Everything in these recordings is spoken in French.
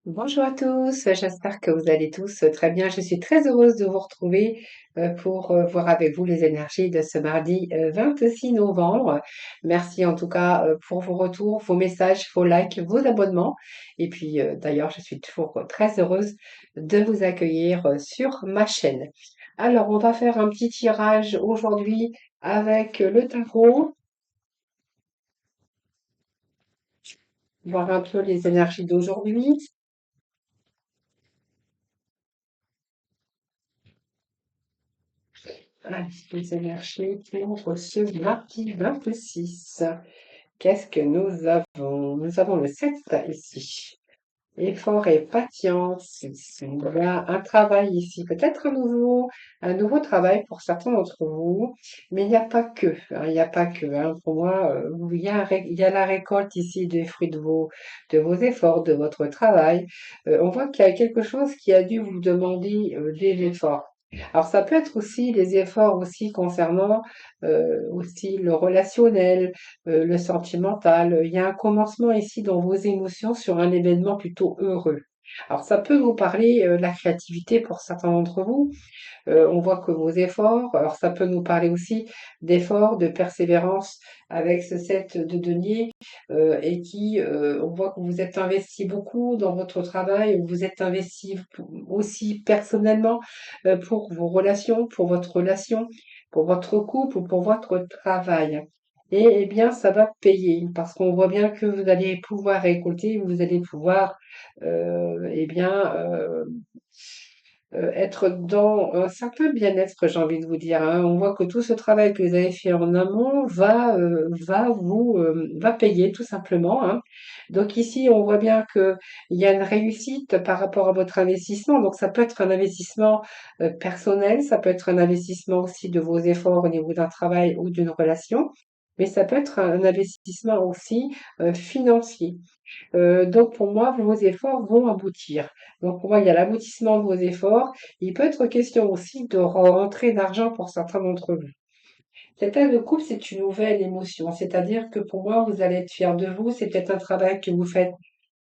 Bonjour à tous, j'espère que vous allez tous très bien. Je suis très heureuse de vous retrouver pour voir avec vous les énergies de ce mardi 26 novembre. Merci en tout cas pour vos retours, vos messages, vos likes, vos abonnements. Et puis d'ailleurs, je suis toujours très heureuse de vous accueillir sur ma chaîne. Alors, on va faire un petit tirage aujourd'hui avec le tarot, voir un peu les énergies d'aujourd'hui. Allez, les énergies pour ce mardi 26. Qu'est-ce que nous avons? Nous avons le 7 ici. Effort et patience ici. Il y a un travail ici, peut-être un nouveau travail pour certains d'entre vous, mais il n'y a pas que, hein, il n'y a pas que, hein. Pour moi, il y a la récolte ici des fruits de vos efforts, de votre travail. On voit qu'il y a quelque chose qui a dû vous demander des efforts. Alors ça peut être aussi des efforts aussi concernant aussi le relationnel, le sentimental. Il y a un commencement ici dans vos émotions sur un événement plutôt heureux. Alors ça peut vous parler de la créativité pour certains d'entre vous. On voit que vos efforts, alors ça peut nous parler aussi d'efforts, de persévérance avec ce 7 de denier et on voit que vous êtes investi beaucoup dans votre travail, vous êtes investi aussi personnellement pour vos relations, pour votre relation, pour votre couple ou pour votre travail. Et eh bien, ça va payer parce qu'on voit bien que vous allez pouvoir récolter, vous allez pouvoir eh bien, être dans un certain bien-être, j'ai envie de vous dire, hein. On voit que tout ce travail que vous avez fait en amont va payer tout simplement, hein. Donc ici, on voit bien que il y a une réussite par rapport à votre investissement. Donc ça peut être un investissement personnel, ça peut être un investissement aussi de vos efforts au niveau d'un travail ou d'une relation, mais ça peut être un investissement aussi financier. Donc pour moi, vos efforts vont aboutir. Donc pour moi, il y a l'aboutissement de vos efforts. Il peut être question aussi de rentrée d'argent pour certains d'entre vous. Cette aide de couple, c'est une nouvelle émotion. C'est-à-dire que pour moi, vous allez être fiers de vous. C'est peut-être un travail que vous faites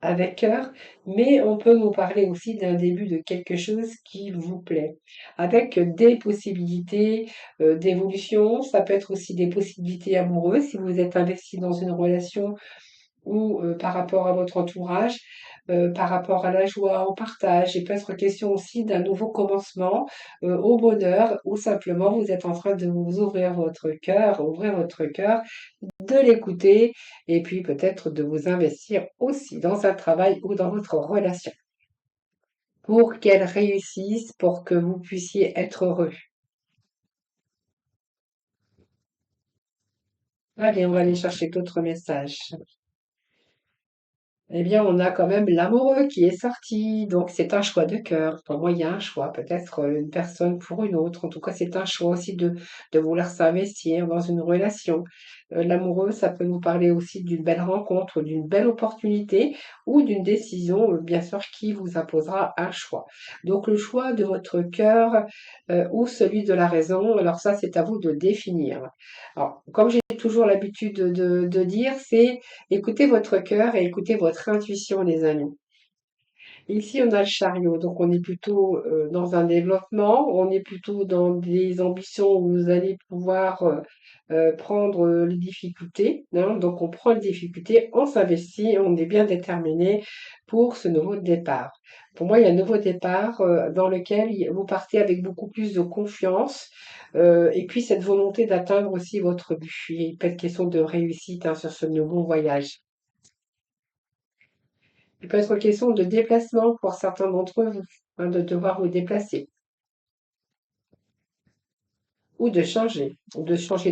avec cœur, mais on peut nous parler aussi d'un début de quelque chose qui vous plaît, avec des possibilités d'évolution. Ça peut être aussi des possibilités amoureuses si vous êtes investi dans une relation ou par rapport à votre entourage, par rapport à la joie, au partage. Il peut être question aussi d'un nouveau commencement, au bonheur, ou simplement vous êtes en train de vous ouvrir votre cœur, de l'écouter, et puis peut-être de vous investir aussi dans un travail ou dans votre relation pour qu'elle réussisse, pour que vous puissiez être heureux. Allez, on va aller chercher d'autres messages. Eh bien, on a quand même l'amoureux qui est sorti, donc c'est un choix de cœur. Pour moi, il y a un choix, peut-être une personne pour une autre. En tout cas, c'est un choix aussi de vouloir s'investir dans une relation. L'amoureux, ça peut nous parler aussi d'une belle rencontre, d'une belle opportunité ou d'une décision, bien sûr, qui vous imposera un choix. Donc, le choix de votre cœur ou celui de la raison, alors ça, c'est à vous de définir. Alors, comme j'ai toujours l'habitude de dire, c'est écoutez votre cœur et écoutez votre intuition, les amis. Ici, on a le chariot, donc on est plutôt dans un développement, on est plutôt dans des ambitions où vous allez pouvoir prendre les difficultés, hein. Donc on prend les difficultés, on s'investit, on est bien déterminé pour ce nouveau départ. Pour moi, il y a un nouveau départ dans lequel vous partez avec beaucoup plus de confiance et puis cette volonté d'atteindre aussi votre but. Il peut être question de réussite hein, sur ce nouveau voyage. Il peut être question de déplacement pour certains d'entre vous, hein, de devoir vous déplacer ou de changer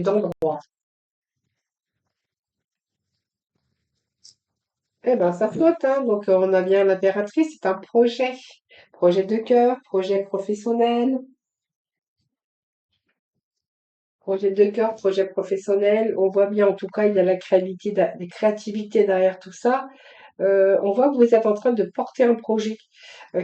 d'endroit. Eh ben, ça flotte, hein. Donc, on a bien l'impératrice, c'est un projet. Projet de cœur, projet professionnel, projet de cœur, projet professionnel. On voit bien, en tout cas, il y a la créativité derrière tout ça. On voit que vous êtes en train de porter un projet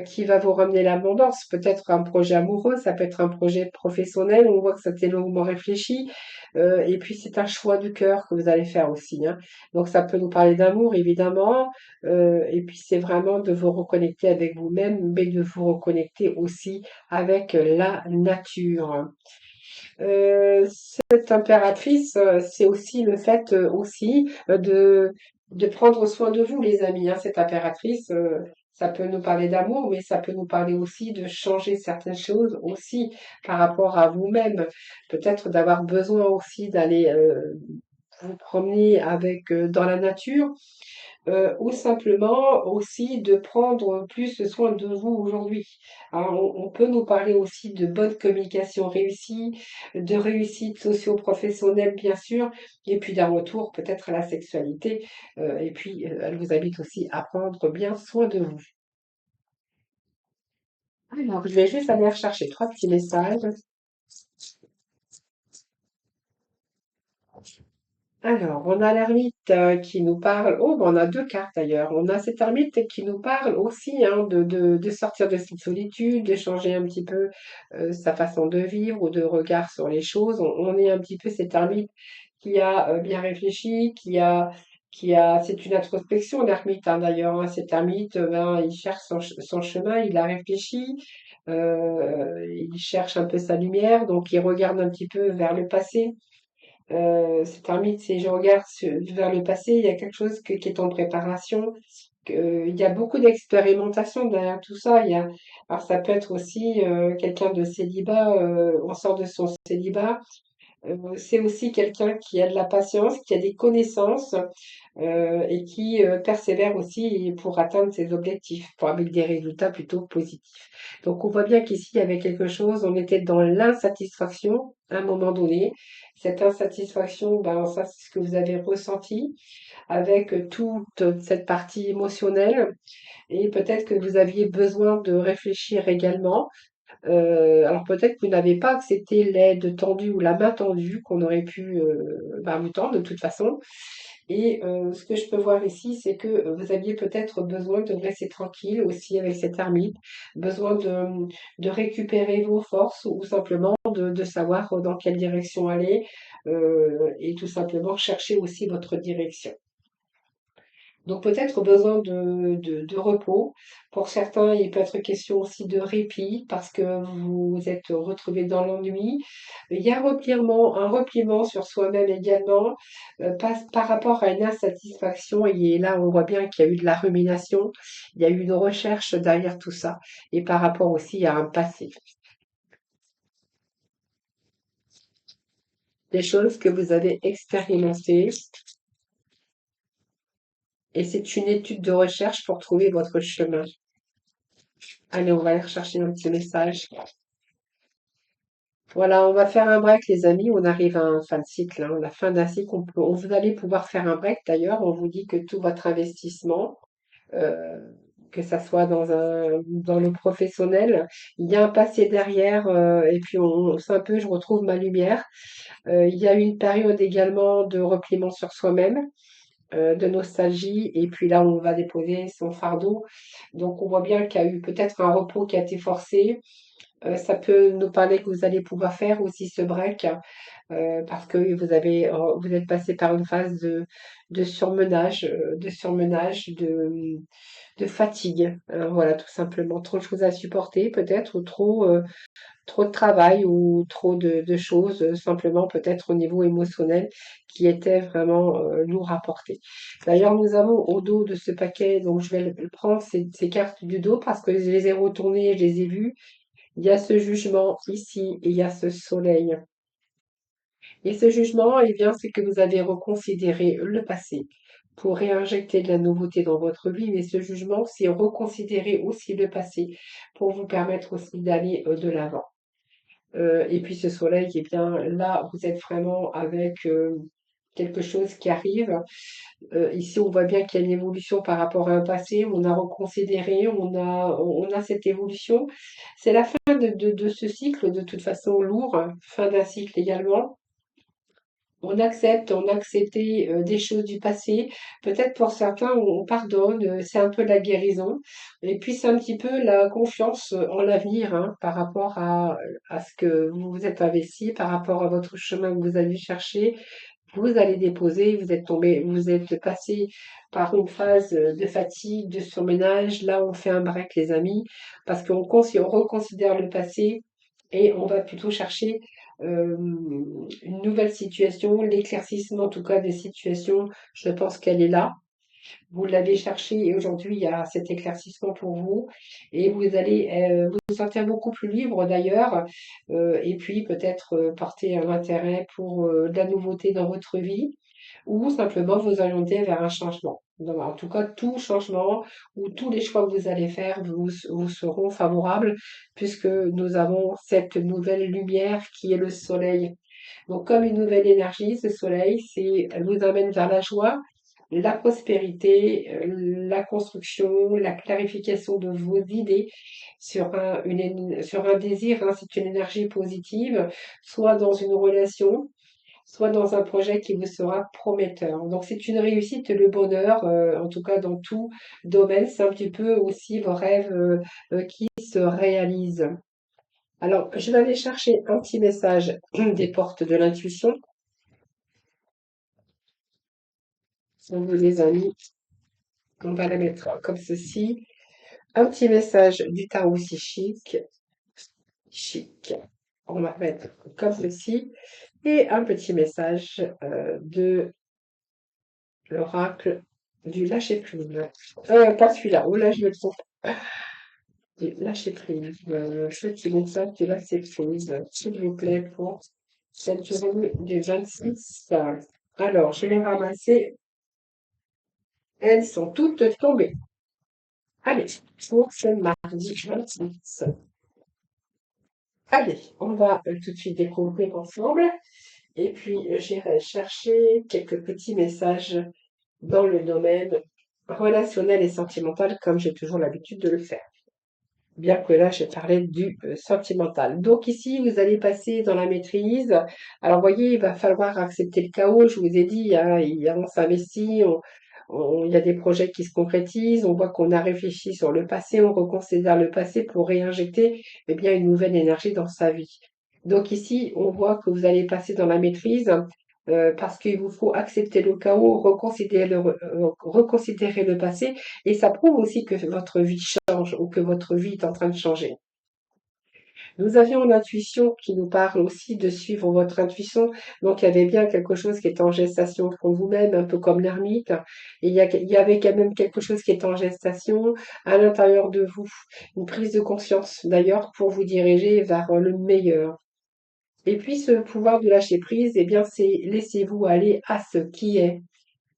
qui va vous ramener l'abondance. Peut-être un projet amoureux, ça peut être un projet professionnel. On voit que ça t'est longuement réfléchi. Et puis c'est un choix du cœur que vous allez faire aussi, hein. Donc ça peut nous parler d'amour, évidemment. Et puis c'est vraiment de vous reconnecter avec vous-même, mais de vous reconnecter aussi avec la nature. Cette impératrice, c'est aussi le fait aussi de prendre soin de vous, les amis, hein. Cette impératrice, ça peut nous parler d'amour, mais ça peut nous parler aussi de changer certaines choses aussi par rapport à vous-même. Peut-être d'avoir besoin aussi d'aller vous promener avec dans la nature ou simplement aussi de prendre plus soin de vous aujourd'hui. Alors, on peut nous parler aussi de bonne communication réussie, de réussite socio-professionnelle bien sûr, et puis d'un retour peut-être à la sexualité. Et puis, elle vous invite aussi à prendre bien soin de vous. Alors, je vais juste aller rechercher trois petits messages. Alors, on a l'ermite qui nous parle. Oh, ben, on a deux cartes d'ailleurs. On a cet ermite qui nous parle aussi hein, de sortir de cette solitude, de changer un petit peu sa façon de vivre ou de regard sur les choses. On est un petit peu cet ermite qui a bien réfléchi, c'est une introspection, l'ermite hein, d'ailleurs, hein. Cet ermite, ben, il cherche son chemin, il a réfléchi, il cherche un peu sa lumière, donc il regarde un petit peu vers le passé. C'est un mythe, si je regarde vers le passé, il y a quelque chose qui est en préparation. Il y a beaucoup d'expérimentation derrière tout ça. Alors ça peut être aussi quelqu'un de célibat, on sort de son célibat. C'est aussi quelqu'un qui a de la patience, qui a des connaissances et qui persévère aussi pour atteindre ses objectifs, pour avec des résultats plutôt positifs. Donc on voit bien qu'ici, il y avait quelque chose, on était dans l'insatisfaction à un moment donné. Cette insatisfaction, ben, ça, c'est ce que vous avez ressenti avec toute cette partie émotionnelle et peut-être que vous aviez besoin de réfléchir également. Alors peut-être que vous n'avez pas accepté l'aide tendue ou la main tendue qu'on aurait pu ben, vous tendre de toute façon. Et ce que je peux voir ici, c'est que vous aviez peut-être besoin de rester tranquille aussi avec cette ermite, besoin de récupérer vos forces ou simplement de savoir dans quelle direction aller et tout simplement chercher aussi votre direction. Donc peut-être besoin de repos. Pour certains, il peut être question aussi de répit parce que vous vous êtes retrouvé dans l'ennui. Il y a un repliement sur soi-même également par rapport à une insatisfaction. Et là, on voit bien qu'il y a eu de la rumination, il y a eu une recherche derrière tout ça. Et par rapport aussi à un passé. Des choses que vous avez expérimentées. Et c'est une étude de recherche pour trouver votre chemin. Allez, on va aller rechercher un petit message. Voilà, on va faire un break, les amis. On arrive à un fin de cycle, hein, la fin d'un cycle. Vous allez pouvoir faire un break. D'ailleurs, on vous dit que tout votre investissement, euh, que ça soit dans le professionnel, il y a un passé derrière. Et puis, c'est un peu, je retrouve ma lumière. Il y a eu une période également de repliement sur soi-même, de nostalgie. Et puis là, on va déposer son fardeau. Donc, on voit bien qu'il y a eu peut-être un repos qui a été forcé. Ça peut nous parler que vous allez pouvoir faire aussi ce break parce que vous êtes passé par une phase de surmenage, de fatigue. Voilà, tout simplement. Trop de choses à supporter, peut-être, ou trop de travail ou trop de choses, simplement peut-être au niveau émotionnel, qui étaient vraiment lourd à porter. D'ailleurs, nous avons au dos de ce paquet, donc je vais prendre ces cartes du dos parce que je les ai retournées, je les ai vues. Il y a ce jugement ici et il y a ce soleil. Et ce jugement, eh bien, c'est que vous avez reconsidéré le passé pour réinjecter de la nouveauté dans votre vie. Mais ce jugement, c'est reconsidérer aussi le passé pour vous permettre aussi d'aller de l'avant. Et puis ce soleil, eh bien, là, vous êtes vraiment avec quelque chose qui arrive. Ici, on voit bien qu'il y a une évolution par rapport à un passé. On a reconsidéré, on a cette évolution. C'est la fin de ce cycle, de toute façon lourd, fin d'un cycle également. on a accepté des choses du passé. Peut-être pour certains, on pardonne, c'est un peu la guérison. Et puis c'est un petit peu la confiance en l'avenir, hein, par rapport à ce que vous vous êtes investi, par rapport à votre chemin que vous avez cherché. Vous allez déposer, vous êtes tombé, vous êtes passé par une phase de fatigue, de surménage. Là, on fait un break, les amis, parce on reconsidère le passé et on va plutôt chercher une nouvelle situation, l'éclaircissement en tout cas des situations. Je pense qu'elle est là. Vous l'avez cherché et aujourd'hui il y a cet éclaircissement pour vous et vous allez vous sentir beaucoup plus libre d'ailleurs et puis peut-être porter un intérêt pour de la nouveauté dans votre vie ou simplement vous orienter vers un changement. Donc, en tout cas, tout changement ou tous les choix que vous allez faire vous seront favorables puisque nous avons cette nouvelle lumière qui est le soleil. Donc, comme une nouvelle énergie, ce soleil, elle vous amène vers la joie, la prospérité, la construction, la clarification de vos idées sur un désir, hein, c'est une énergie positive, soit dans une relation, soit dans un projet qui vous sera prometteur. Donc c'est une réussite, le bonheur, en tout cas dans tout domaine, c'est un petit peu aussi vos rêves qui se réalisent. Alors, je vais aller chercher un petit message des portes de l'intuition. On vous les a mis, on va la mettre comme ceci. Un petit message du tarot psychique, chic. On va mettre comme ceci. Et un petit message de l'oracle du lâcher prise. Pas celui-là. Oh là, je me trompe. Du lâcher prise. Petit message du lâcher prise, s'il vous plaît, pour cette journée du 26. Alors, je vais ramasser. Elles sont toutes tombées. Allez, pour ce mardi 26. Allez, on va tout de suite découvrir ensemble. Et puis, j'irai chercher quelques petits messages dans le domaine relationnel et sentimental, comme j'ai toujours l'habitude de le faire. Bien que là, j'ai parlé du sentimental. Donc ici, vous allez passer dans la maîtrise. Alors, voyez, il va falloir accepter le chaos. Je vous ai dit, hein, on s'investit, il y a des projets qui se concrétisent. On voit qu'on a réfléchi sur le passé, on reconsidère le passé pour réinjecter bien, une nouvelle énergie dans sa vie. Donc ici, on voit que vous allez passer dans la maîtrise parce qu'il vous faut accepter le chaos, reconsidérer le passé et ça prouve aussi que votre vie change ou que votre vie est en train de changer. Nous avions l'intuition qui nous parle aussi de suivre votre intuition. Donc, il y avait bien quelque chose qui est en gestation pour vous-même, un peu comme l'ermite. Et il y avait quand même quelque chose qui est en gestation à l'intérieur de vous. Une prise de conscience, d'ailleurs, pour vous diriger vers le meilleur. Et puis, ce pouvoir de lâcher prise, eh bien, c'est laissez-vous aller à ce qui est.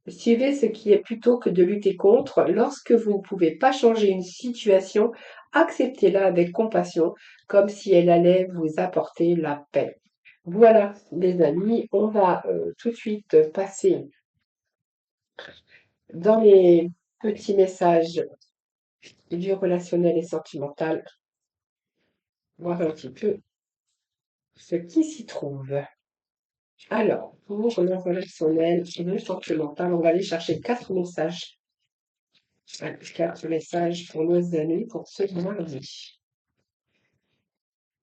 Suivez ce qui est plutôt que de lutter contre. Lorsque vous ne pouvez pas changer une situation, acceptez-la avec compassion, comme si elle allait vous apporter la paix. Voilà, les amis, on va tout de suite passer dans les petits messages du relationnel et sentimental, voir un petit peu ce qui s'y trouve. Alors, pour le relationnel et le sentimental, on va aller chercher 4 messages. 4 messages pour nos amis pour ce mardi.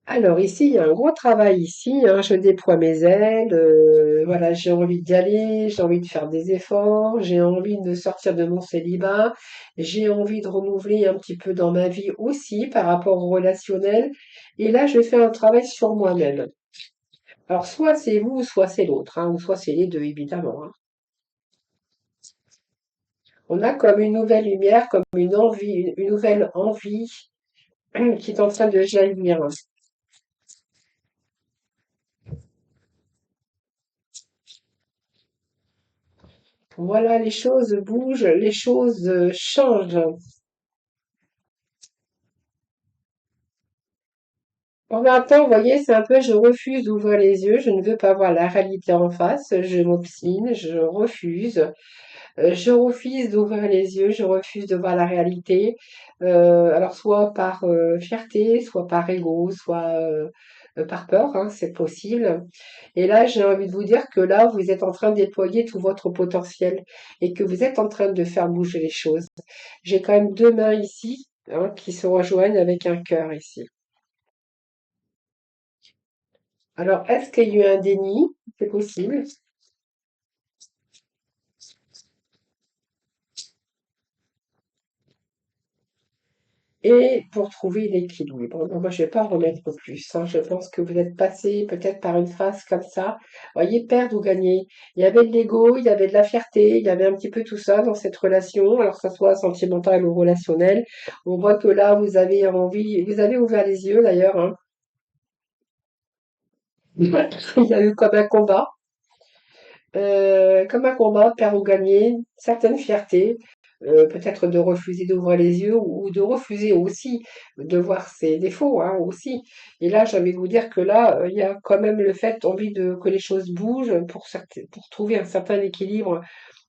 Alors ici, il y a un gros travail ici, hein, je déploie mes ailes, voilà, j'ai envie d'y aller, j'ai envie de faire des efforts, j'ai envie de sortir de mon célibat, j'ai envie de renouveler un petit peu dans ma vie aussi par rapport au relationnel. Et là, je fais un travail sur moi-même. Alors soit c'est vous, soit c'est l'autre, hein, ou soit c'est les deux, évidemment, hein. On a comme une nouvelle lumière, comme une envie, une nouvelle envie qui est en train de jaillir. Voilà, les choses bougent, les choses changent. En même temps, vous voyez, c'est un peu, je refuse d'ouvrir les yeux, je ne veux pas voir la réalité en face, je m'obstine, je refuse d'ouvrir les yeux, je refuse de voir la réalité. Alors, soit par fierté, soit par ego, soit par peur, hein, c'est possible. Et là, j'ai envie de vous dire que là, vous êtes en train de déployer tout votre potentiel et que vous êtes en train de faire bouger les choses. J'ai quand même deux mains ici, hein, qui se rejoignent avec un cœur ici. Alors, est-ce qu'il y a eu un déni? C'est possible. Et pour trouver l'équilibre. Donc, moi, je vais pas remettre plus, hein. Je pense que vous êtes passé peut-être par une phase comme ça. Voyez, perdre ou gagner. Il y avait de l'ego, il y avait de la fierté, il y avait un petit peu tout ça dans cette relation, alors que ça soit sentimental ou relationnel. On voit que là, vous avez envie, vous avez ouvert les yeux d'ailleurs, hein. Il y a eu comme un combat, perdre ou gagner, certaine fierté, peut-être de refuser d'ouvrir les yeux ou de refuser aussi de voir ses défauts, hein, aussi. Et là, j'ai envie de vous dire que là, il y a quand même le fait, envie de que les choses bougent pour trouver un certain équilibre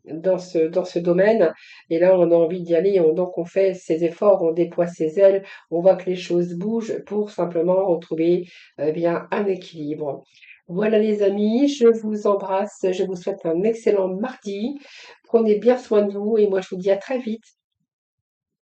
dans ce domaine. Et là, on a envie d'y aller, donc on fait ses efforts, on déploie ses ailes, on voit que les choses bougent pour simplement retrouver bien un équilibre. Voilà les amis, je vous embrasse, je vous souhaite un excellent mardi. Prenez bien soin de vous et moi je vous dis à très vite.